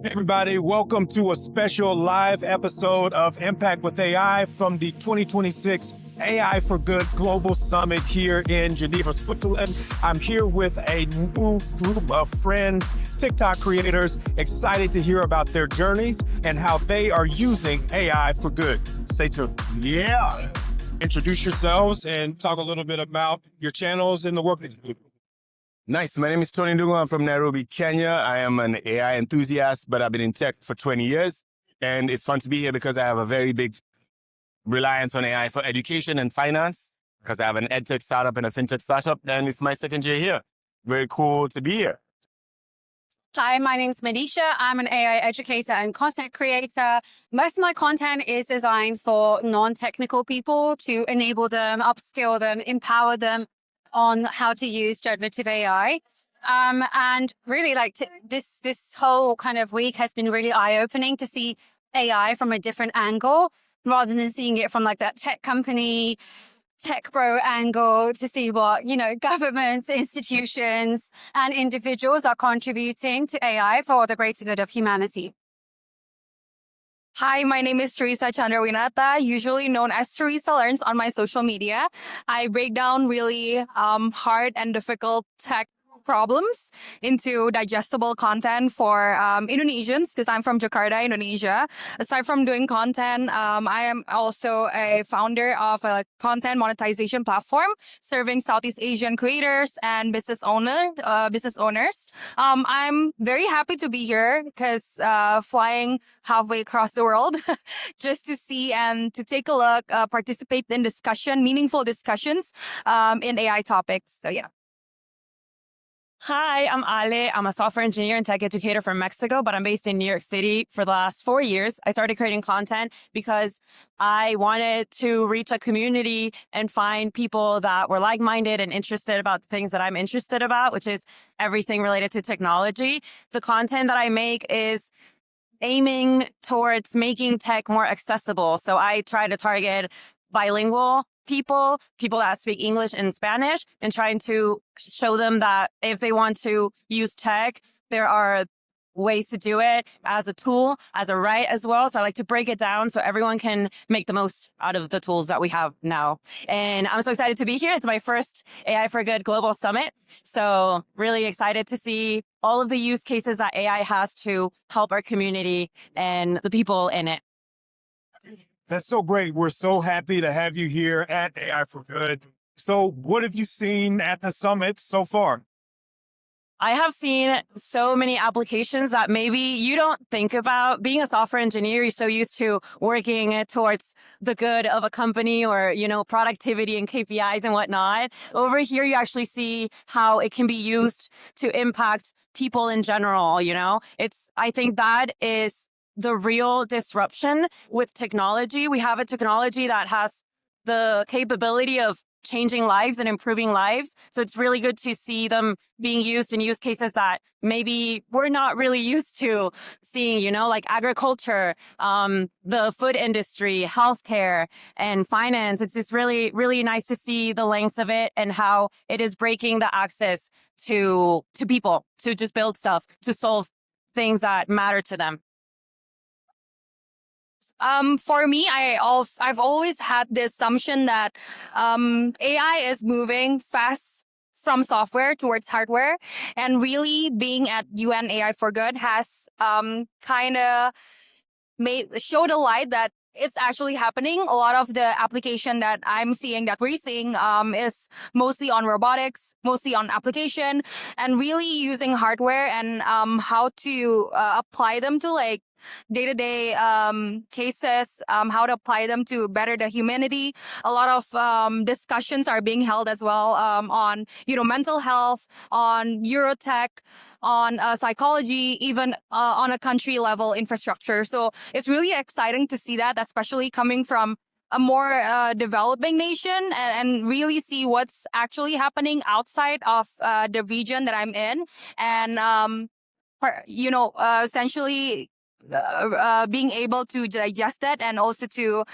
Everybody, welcome to a special live episode of Impact with AI from the 2026 AI for Good Global Summit here in Geneva, Switzerland. I'm here with a new group of friends, TikTok creators, excited to hear about their journeys and how they are using AI for good. Stay tuned. Yeah. Introduce yourselves and talk a little bit about your channels and the work that you do. Nice. My name is Tonee Ndungu. I'm from Nairobi, Kenya. I am an AI enthusiast, but I've been in tech for 20 years. And it's fun to be here because I have a very big reliance on AI for education and finance, because I have an edtech startup and a fintech startup, and it's my second year here. Very cool to be here. Hi, my name is Minisha. I'm an AI educator and content creator. Most of my content is designed for non-technical people to enable them, upskill them, empower them on how to use generative AI. And really this whole kind of week has been really eye-opening to see AI from a different angle rather than seeing it from like that tech company, tech bro angle, to see what, governments, institutions and individuals are contributing to AI for the greater good of humanity. Hi, my name is Theresa Tjandrawinata, usually known as Theresa Learns on my social media. I break down really hard and difficult tech problems into digestible content for Indonesians, because I'm from Jakarta, Indonesia. Aside from doing content, I am also a founder of a content monetization platform serving Southeast Asian creators and business owners. I'm very happy to be here because flying halfway across the world just to see and to take a look, participate in meaningful discussions in AI topics. So yeah. Hi, I'm Ale. I'm a software engineer and tech educator from Mexico, but I'm based in New York City for the last 4 years. I started creating content because I wanted to reach a community and find people that were like-minded and interested about the things that I'm interested about, which is everything related to technology. The content that I make is aiming towards making tech more accessible. So I try to target bilingual people that speak English and Spanish, and trying to show them that if they want to use tech, there are ways to do it as a tool, as a right as well. So I like to break it down so everyone can make the most out of the tools that we have now. And I'm so excited to be here. It's my first AI for Good Global Summit. So really excited to see all of the use cases that AI has to help our community and the people in it. That's so great. We're so happy to have you here at AI for Good. So what have you seen at the summit so far? I have seen so many applications that maybe you don't think about. Being a software engineer, you're so used to working towards the good of a company or, productivity and KPIs and whatnot. Over here, you actually see how it can be used to impact people in general, I think that is the real disruption with technology. We have a technology that has the capability of changing lives and improving lives. So it's really good to see them being used in use cases that maybe we're not really used to seeing, like agriculture, the food industry, healthcare, and finance. It's just really, really nice to see the lengths of it and how it is breaking the access to people to just build stuff, to solve things that matter to them. For me, I've always had the assumption that AI is moving fast from software towards hardware, and really being at UN AI for Good has kind of showed a light that it's actually happening. A lot of the application that we're seeing is mostly on robotics, mostly on application, and really using hardware and how to apply them to like day-to-day cases, how to apply them to better the humanity. A lot of discussions are being held as well on mental health, on Eurotech, on psychology, even on a country level infrastructure. So it's really exciting to see that, especially coming from a more developing nation, and really see what's actually happening outside of the region that I'm in, and essentially being able to digest that and also to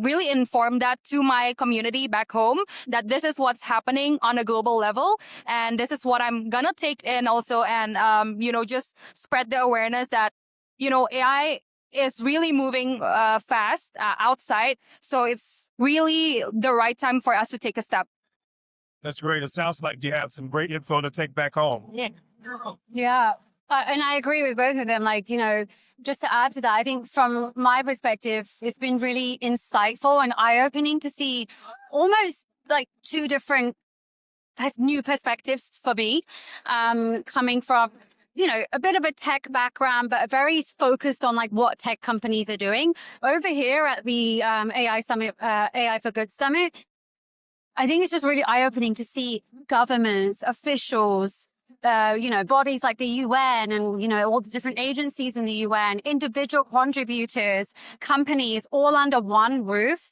really inform that to my community back home, that this is what's happening on a global level, and this is what I'm gonna take in also, and just spread the awareness that AI is really moving fast outside. So it's really the right time for us to take a step. That's great. It sounds like you have some great info to take back home. Yeah. And I agree with both of them. Like, just to add to that, I think from my perspective, it's been really insightful and eye-opening to see almost like two different new perspectives for me, coming from, a bit of a tech background, but very focused on like what tech companies are doing. Over here at the AI Summit, AI for Good Summit, I think it's just really eye-opening to see governments, officials, bodies like the UN and, all the different agencies in the UN, individual contributors, companies, all under one roof,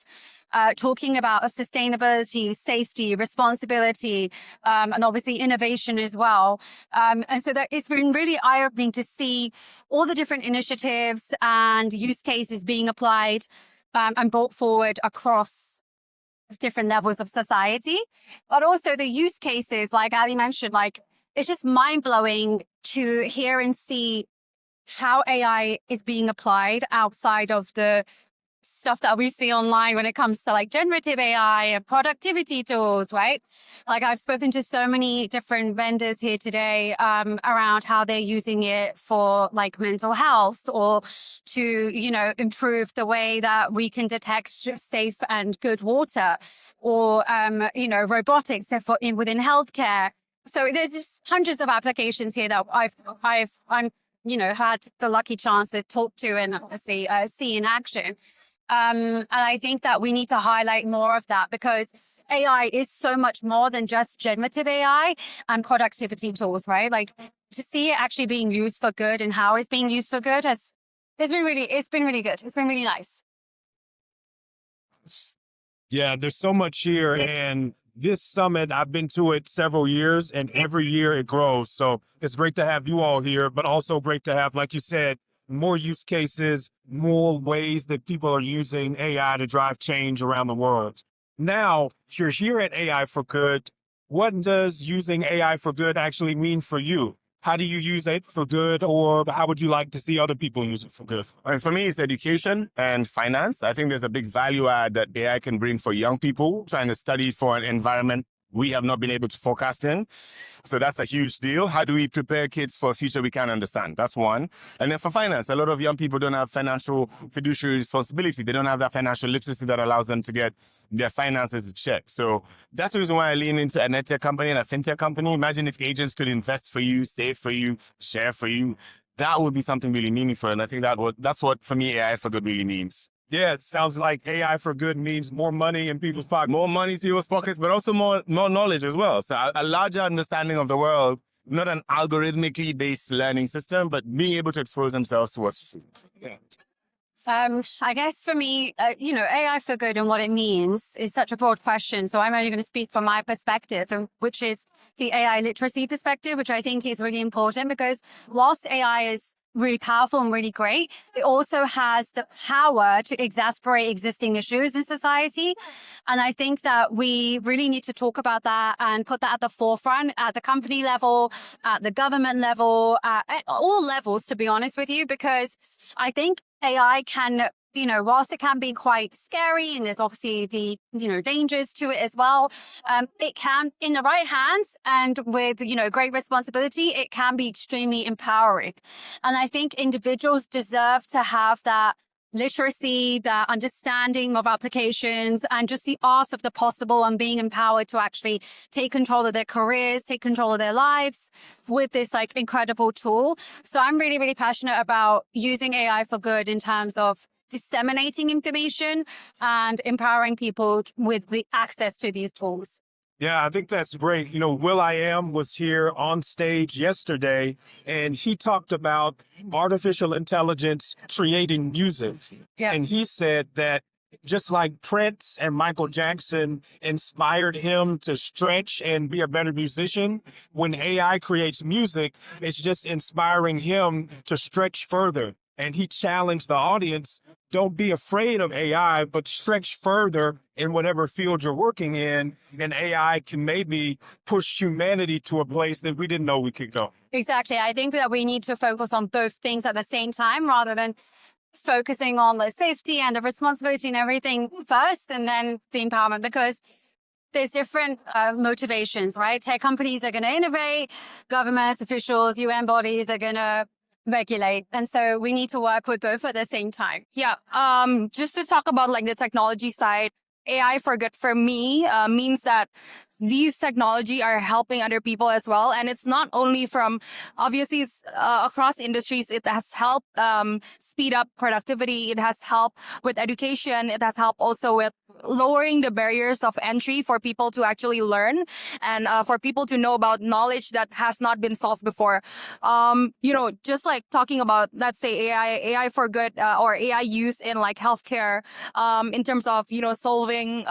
talking about sustainability, safety, responsibility, and obviously innovation as well. And so that it's been really eye-opening to see all the different initiatives and use cases being applied and brought forward across different levels of society, but also the use cases, like Ali mentioned, like it's just mind-blowing to hear and see how AI is being applied outside of the stuff that we see online when it comes to like generative AI and productivity tools, right? Like I've spoken to so many different vendors here today around how they're using it for like mental health or to, improve the way that we can detect safe and good water or, robotics within healthcare. So there's just hundreds of applications here that I'm had the lucky chance to talk to and obviously see in action. And I think that we need to highlight more of that because AI is so much more than just generative AI and productivity tools, right? Like to see it actually being used for good and how it's being used for good it's been really good. It's been really nice. Yeah, there's so much here. And this summit, I've been to it several years and every year it grows. So it's great to have you all here, but also great to have, like you said, more use cases, more ways that people are using AI to drive change around the world. Now, you're here at AI for Good. What does using AI for good actually mean for you? How do you use it for good, or how would you like to see other people use it for good? And for me, it's education and finance. I think there's a big value add that AI can bring for young people trying to study for an environment we have not been able to forecast in. So that's a huge deal. How do we prepare kids for a future we can't understand? That's one. And then for finance, a lot of young people don't have financial fiduciary responsibility. They don't have that financial literacy that allows them to get their finances in check. So that's the reason why I lean into an edtech company and a fintech company. Imagine if agents could invest for you, save for you, share for you. That would be something really meaningful. And I think that's what, for me, AI for good really means. Yeah, it sounds like AI for good means more money in people's pockets. More money in people's pockets, but also more knowledge as well. So a larger understanding of the world, not an algorithmically based learning system, but being able to expose themselves to what's true. Yeah. I guess for me, AI for good and what it means is such a broad question. So I'm only going to speak from my perspective, which is the AI literacy perspective, which I think is really important because whilst AI is really powerful and really great, it also has the power to exacerbate existing issues in society. And I think that we really need to talk about that and put that at the forefront at the company level, at the government level, at all levels, to be honest with you, because I think AI can, whilst it can be quite scary and there's obviously the, dangers to it as well, it can, in the right hands and with, great responsibility, it can be extremely empowering. And I think individuals deserve to have that literacy, that understanding of applications and just the art of the possible and being empowered to actually take control of their careers, take control of their lives with this like incredible tool. So I'm really, really passionate about using AI for good in terms of disseminating information and empowering people with the access to these tools. Yeah, I think that's great. Will.i.am was here on stage yesterday, and he talked about artificial intelligence creating music. Yeah. And he said that just like Prince and Michael Jackson inspired him to stretch and be a better musician, when AI creates music, it's just inspiring him to stretch further. And he challenged the audience, don't be afraid of AI, but stretch further in whatever field you're working in, and AI can maybe push humanity to a place that we didn't know we could go. Exactly. I think that we need to focus on both things at the same time rather than focusing on the safety and the responsibility and everything first and then the empowerment, because there's different motivations, right? Tech companies are going to innovate, governments, officials, UN bodies are going to regulate. And so we need to work with both at the same time. Yeah. Just to talk about like the technology side, AI for good for me means that these technology are helping other people as well. And it's not only from, obviously, it's across industries. It has helped speed up productivity. It has helped with education. It has helped also with lowering the barriers of entry for people to actually learn and for people to know about knowledge that has not been solved before. Just like talking about, let's say AI for good or AI use in like healthcare in terms of, solving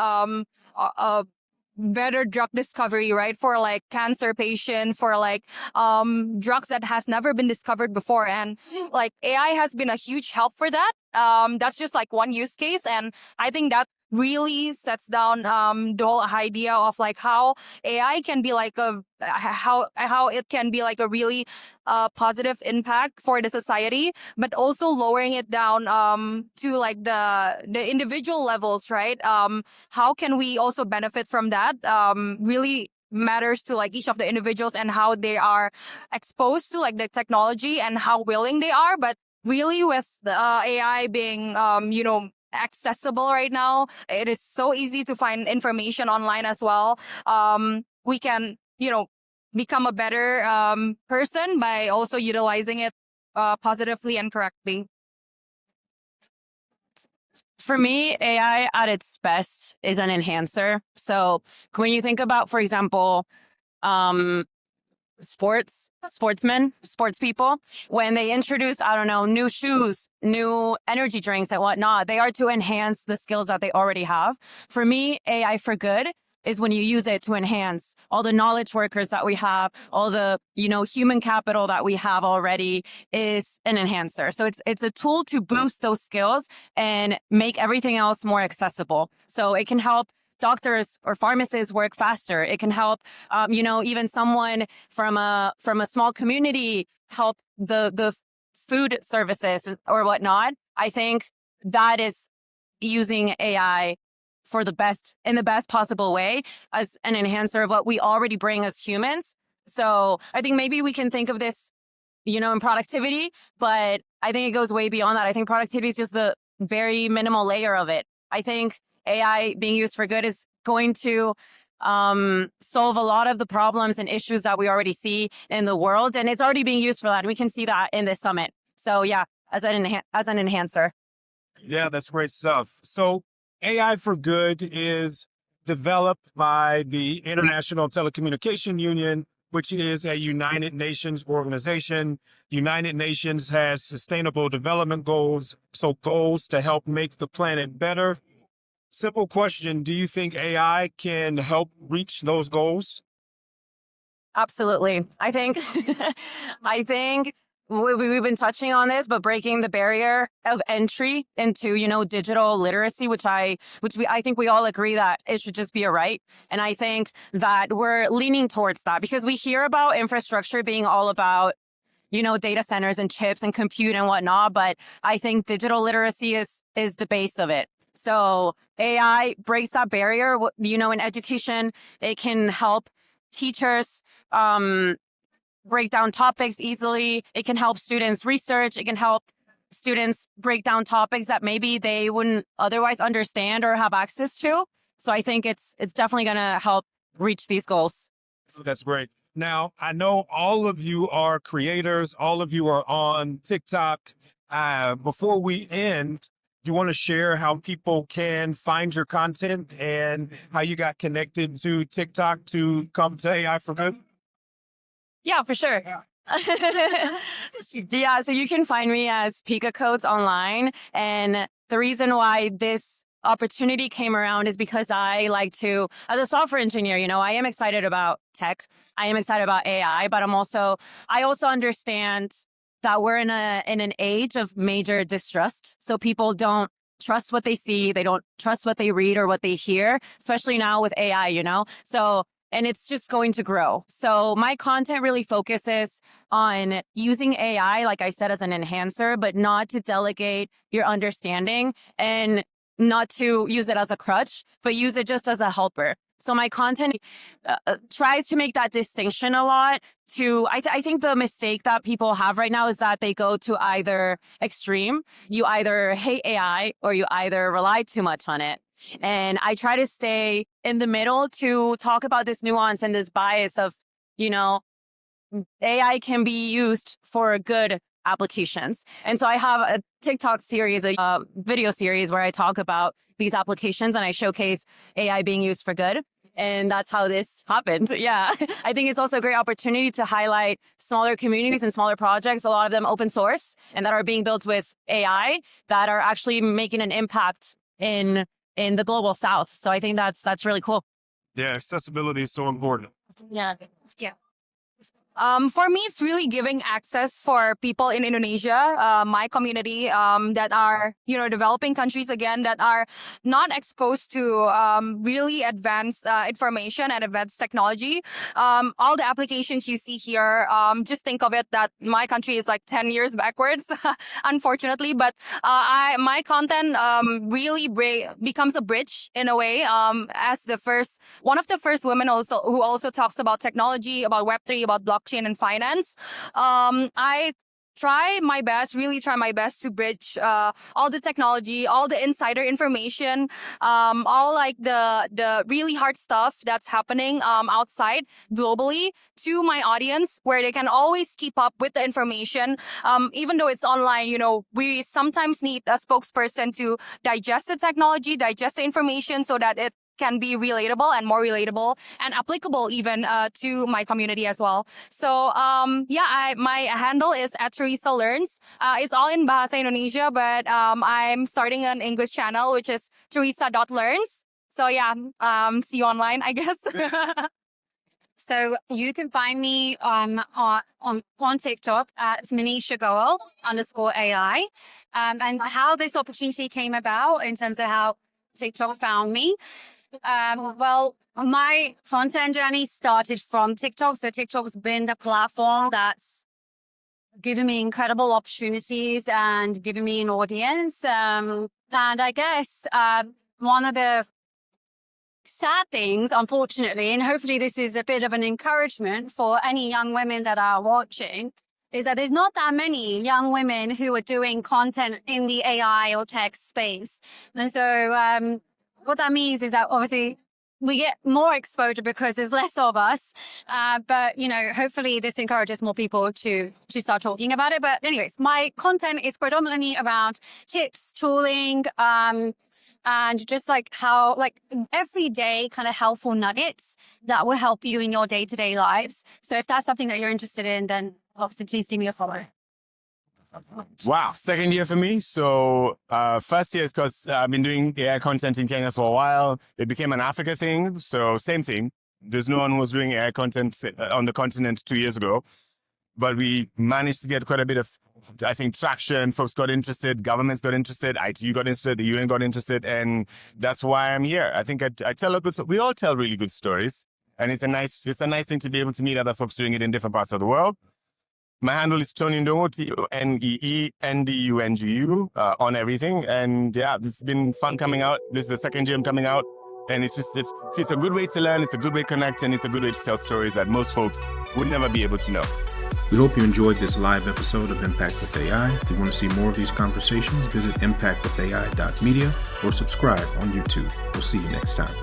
better drug discovery, right? For like cancer patients, for like drugs that has never been discovered before. And like AI has been a huge help for that. That's just like one use case. And I think that really sets down the whole idea of like how AI can be like how it can be like a really positive impact for the society, but also lowering it down to like the individual levels, right? How can we also benefit from that? Really matters to like each of the individuals and how they are exposed to like the technology and how willing they are. But really with the AI being accessible right now, it is so easy to find information online as well. We can become a better person by also utilizing it positively and correctly. For me, AI at its best is an enhancer. So when you think about, for example, sportsmen, sports people, when they introduce, new shoes, new energy drinks and whatnot, they are to enhance the skills that they already have. For me, AI for good is when you use it to enhance all the knowledge workers that we have, all the, human capital that we have already is an enhancer. So it's a tool to boost those skills and make everything else more accessible. So it can help doctors or pharmacists work faster. It can help, even someone from a small community help the food services or whatnot. I think that is using AI for in the best possible way as an enhancer of what we already bring as humans. So I think maybe we can think of this, in productivity, but I think it goes way beyond that. I think productivity is just the very minimal layer of it. I think AI being used for good is going to solve a lot of the problems and issues that we already see in the world. And it's already being used for that. And we can see that in this summit. So yeah, as an enhancer. Yeah, that's great stuff. So AI for Good is developed by the International Telecommunication Union, which is a United Nations organization. United Nations has sustainable development goals, so goals to help make the planet better. Simple question, do you think AI can help reach those goals? Absolutely. I think we've been touching on this, but breaking the barrier of entry into, digital literacy, which I think we all agree that it should just be a right. And I think that we're leaning towards that because we hear about infrastructure being all about, data centers and chips and compute and whatnot. But I think digital literacy is the base of it. So AI breaks that barrier. In education, it can help teachers, break down topics easily. It can help students research. It can help students break down topics that maybe they wouldn't otherwise understand or have access to. So I think it's definitely going to help reach these goals. That's great. Now, I know all of you are creators. All of you are on TikTok. Before we end, do you want to share how people can find your content and how you got connected to TikTok to come to AI for Good? Yeah, for sure. Yeah, so you can find me as Pika Codes online. And the reason why this opportunity came around is because I like to, as a software engineer, I am excited about tech. I am excited about AI, but I also understand that we're in an age of major distrust. So people don't trust what they see. They don't trust what they read or what they hear, especially now with AI, So, and it's just going to grow. So my content really focuses on using AI, like I said, as an enhancer, but not to delegate your understanding and not to use it as a crutch, but use it just as a helper. So my content tries to make that distinction a lot. I think the mistake that people have right now is that they go to either extreme. You either hate AI or you either rely too much on it. And I try to stay in the middle to talk about this nuance and this bias of, AI can be used for good applications. And so I have a TikTok series, a video series where I talk about these applications and I showcase AI being used for good. And that's how this happened. Yeah. I think it's also a great opportunity to highlight smaller communities and smaller projects, a lot of them open source and that are being built with AI that are actually making an impact in the global south. So I think that's really cool. Yeah, accessibility is so important. Yeah. Yeah. For me, it's really giving access for people in Indonesia, my community, that are, developing countries again, that are not exposed to really advanced information and advanced technology. All the applications you see here, just think of it that my country is like 10 years backwards, unfortunately. But my content really becomes a bridge in a way, as one of the first women who also talks about technology, about Web3, about blockchain and finance. I really try my best to bridge all the technology, all the insider information, all like the really hard stuff that's happening outside globally to my audience, where they can always keep up with the information. Even though it's online, we sometimes need a spokesperson to digest the technology, digest the information so that it can be relatable and more relatable and applicable even to my community as well. So my handle is @TheresaLearns. It's all in Bahasa Indonesia, but I'm starting an English channel, which is Theresa.Learns. So see you online, I guess. So you can find me on TikTok at Minisha Goel _AI. And how this opportunity came about in terms of how TikTok found me. Well, my content journey started from TikTok. So TikTok's been the platform that's given me incredible opportunities and given me an audience. And I guess one of the sad things, unfortunately, and hopefully this is a bit of an encouragement for any young women that are watching, is that there's not that many young women who are doing content in the AI or tech space. And so what that means is that obviously we get more exposure because there's less of us. But, hopefully this encourages more people to start talking about it. But anyways, my content is predominantly around tips, tooling, and just how everyday kind of helpful nuggets that will help you in your day-to-day lives. So if that's something that you're interested in, then obviously please give me a follow. Wow. Second year for me. So first year is because I've been doing AI content in Kenya for a while. It became an Africa thing. So same thing. There's no one who was doing AI content on the continent 2 years ago. But we managed to get quite a bit of, I think, traction. Folks got interested. Governments got interested. ITU got interested. The UN got interested. And that's why I'm here. I think I tell a good story. We all tell really good stories. And it's a nice thing to be able to meet other folks doing it in different parts of the world. My handle is Tonee Ndungu, TONEENDUNGU, on everything. And it's been fun coming out. This is the second year I'm coming out. And it's a good way to learn. It's a good way to connect. And it's a good way to tell stories that most folks would never be able to know. We hope you enjoyed this live episode of Impact with AI. If you want to see more of these conversations, visit impactwithai.media or subscribe on YouTube. We'll see you next time.